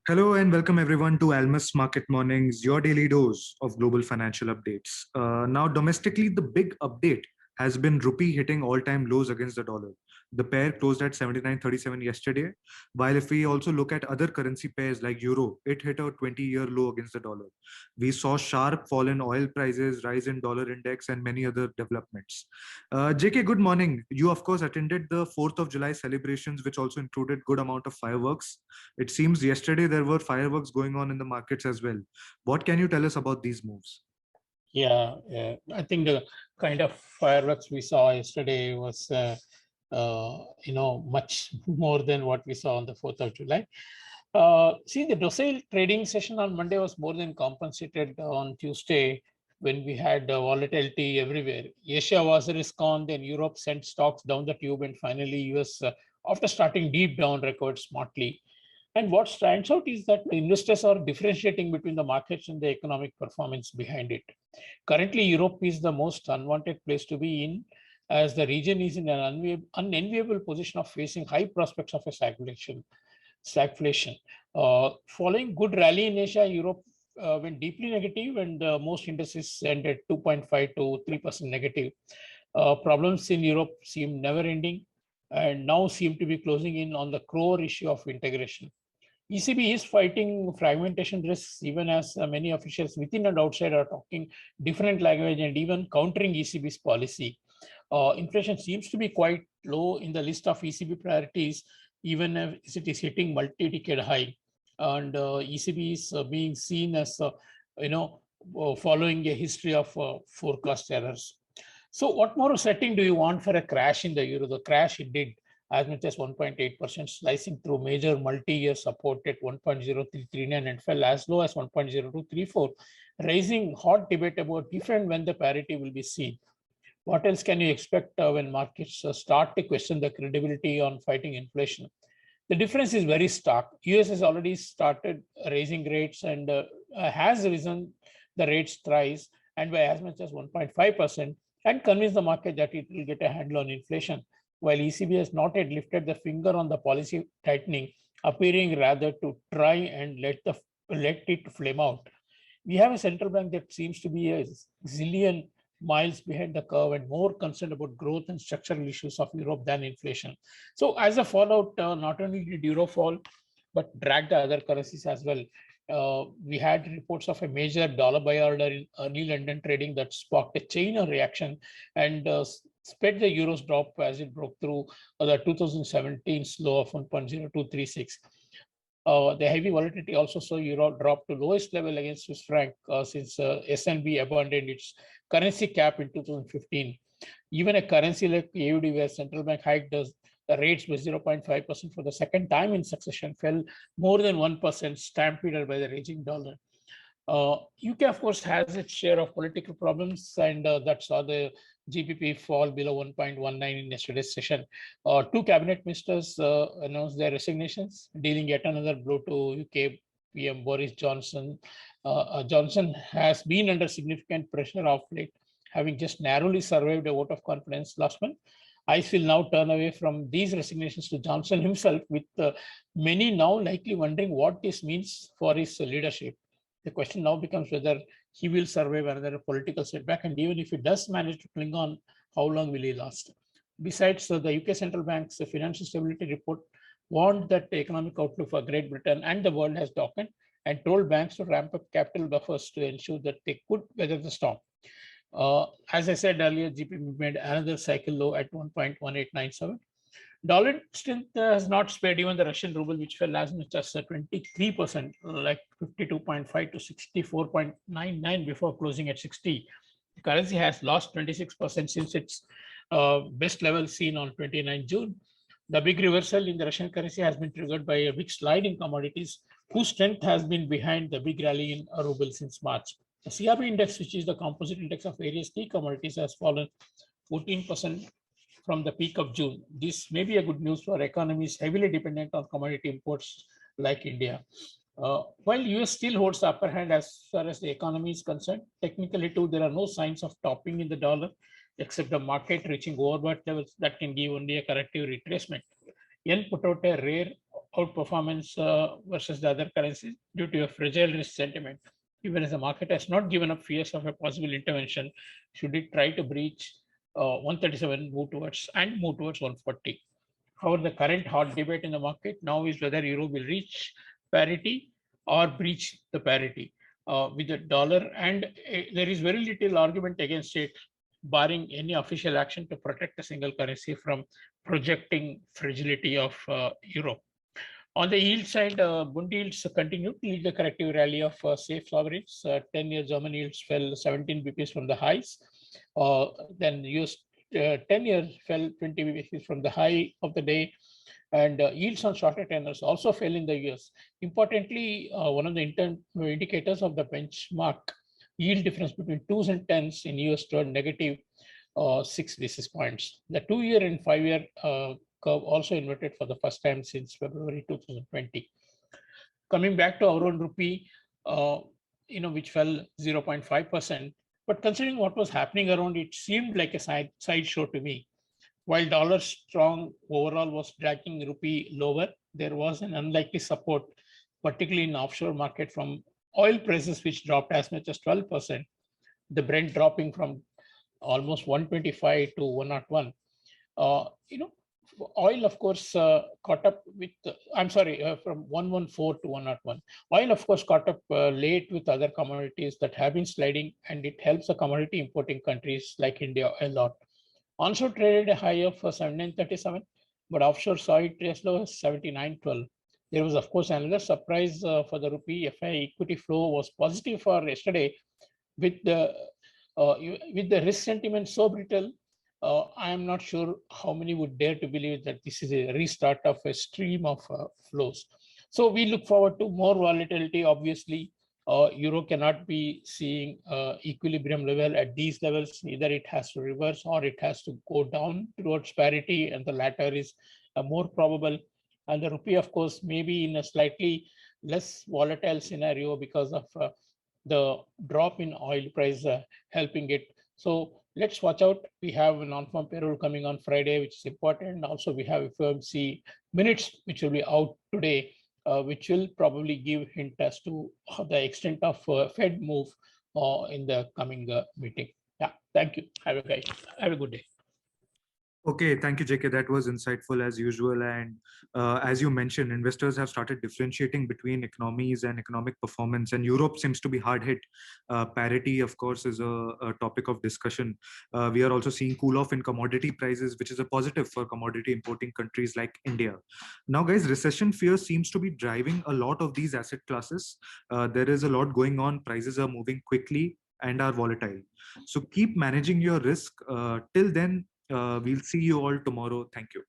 Hello and welcome everyone to Almus Market Mornings, your daily dose of global financial updates. Now, domestically, the big update has been rupee hitting all-time lows against the dollar. The pair closed at 79.37 yesterday, while if we also look at other currency pairs like euro, it hit a 20-year low against the dollar. We saw sharp fall in oil prices, rise in dollar index, and many other developments. JK, good morning. You, of course, attended the 4th of July celebrations, which also included good amount of fireworks. It seems yesterday there were fireworks going on in the markets as well. What can you tell us about these moves? Yeah, I think the kind of fireworks we saw yesterday was, much more than what we saw on the 4th of July. See, the docile trading session on Monday was more than compensated on Tuesday when we had volatility everywhere. Asia was risk on, then Europe sent stocks down the tube, and finally US, after starting deep down, recovered smartly. And what stands out is that the investors are differentiating between the markets and the economic performance behind it. Currently, Europe is the most unwanted place to be in, as the region is in an unenviable position of facing high prospects of a stagflation. Following good rally in Asia, Europe went deeply negative, and most indices ended 2.5 to 3% negative. Problems in Europe seem never ending and now seem to be closing in on the core issue of integration. ECB is fighting fragmentation risks, even as many officials within and outside are talking different language and even countering ECB's policy. Inflation seems to be quite low in the list of ECB priorities, even if it is hitting multi-decade high. And ECB is being seen as, following a history of forecast errors. So what more setting do you want for a crash in the euro? The crash it did as much as 1.8%, slicing through major multi-year support at 1.0339 and fell as low as 1.0234, raising hot debate about if and when the parity will be seen. What else can you expect when markets start to question the credibility on fighting inflation? The difference is very stark. US has already started raising rates and has risen the rates thrice and by as much as 1.5% and convinced the market that it will get a handle on inflation, while ECB has not yet lifted the finger on the policy tightening, appearing rather to try and let it flame out. We have a central bank that seems to be a zillion miles behind the curve and more concerned about growth and structural issues of Europe than inflation. So as a fallout, not only did euro fall, but dragged the other currencies as well. We had reports of a major dollar buy order in early London trading that sparked a chain of reaction and sped the euro's drop as it broke through the 2017 low of 1.0236. The heavy volatility also saw euro drop to lowest level against Swiss franc since SNB abandoned its currency cap in 2015. Even a currency like AUD, where central bank hiked the rates by 0.5% for the second time in succession, fell more than 1%, stampeded by the raging dollar. UK, of course, has its share of political problems, and that saw the GBP fall below 1.19 in yesterday's session. Two cabinet ministers announced their resignations, dealing yet another blow to UK PM Boris Johnson. Johnson has been under significant pressure of late, having just narrowly survived a vote of confidence last month. Eyes will now turn away from these resignations to Johnson himself, with many now likely wondering what this means for his leadership. The question now becomes whether he will survive another political setback, and even if he does manage to cling on, how long will he last? Besides, the UK Central Bank's financial stability report warned that the economic outlook for Great Britain and the world has darkened and told banks to ramp up capital buffers to ensure that they could weather the storm. As I said earlier, GBP made another cycle low at 1.1897. Dollar strength has not spared even the Russian ruble, which fell as much as 23%, like 52.5 to 64.99 before closing at 60. The currency has lost 26% since its best level seen on 29 June. The big reversal in the Russian currency has been triggered by a big slide in commodities, whose strength has been behind the big rally in ruble since March. The CRB index, which is the composite index of various key commodities, has fallen 14% from the peak of June. This may be a good news for economies heavily dependent on commodity imports like India. While US still holds the upper hand as far as the economy is concerned, technically too, there are no signs of topping in the dollar, except the market reaching overbought levels that can give only a corrective retracement. Yen put out a rare outperformance versus the other currencies due to a fragile risk sentiment. Even as the market has not given up fears of a possible intervention, should it try to breach 137, move towards 140. However, the current hot debate in the market now is whether euro will reach parity or breach the parity with the dollar, and there is very little argument against it, barring any official action to protect the single currency from projecting fragility of euro. On the yield side, bond yields continued to lead the corrective rally of safe sovereigns. 10-year German yields fell 17 bps from the highs. Then US 10 years fell 20 bps from the high of the day. And yields on shorter tenors also fell in the US. Importantly, one of the indicators of the benchmark yield difference between 2s and 10s in US turned negative 6 basis points. The 2-year and 5-year curve also inverted for the first time since February 2020. Coming back to our own rupee, which fell 0.5%. But considering what was happening around, it seemed like a side show to me. While dollar strong overall was dragging rupee lower, there was an unlikely support, particularly in offshore market from oil prices, which dropped as much as 12%. The Brent dropping from almost 125 to 101. Oil, of course, caught up with, from 114 to 101. Oil, of course, caught up late with other commodities that have been sliding, and it helps the commodity importing countries like India a lot. Onshore traded a high of 79.37, but offshore saw it as low as 79.12. There was, of course, another surprise for the rupee. FI equity flow was positive for yesterday, with the risk sentiment so brittle. I am not sure how many would dare to believe that this is a restart of a stream of flows. So we look forward to more volatility. Obviously, euro cannot be seeing equilibrium level at these levels. Either it has to reverse or it has to go down towards parity, and the latter is more probable. And the rupee, of course, may be in a slightly less volatile scenario because of the drop in oil price helping it. So let's watch out. We have a non-farm payroll coming on Friday, which is important. Also, we have FOMC minutes, which will be out today, which will probably give hint as to the extent of Fed move in the coming meeting. Yeah, thank you. Have a good day. Okay, thank you, JK. That was insightful as usual. And as you mentioned, investors have started differentiating between economies and economic performance, and Europe seems to be hard hit. Parity, of course, is a topic of discussion. We are also seeing cool off in commodity prices, which is a positive for commodity importing countries like India. Now, guys, recession fear seems to be driving a lot of these asset classes. There is a lot going on. Prices are moving quickly and are volatile. So keep managing your risk. Till then, we'll see you all tomorrow. Thank you.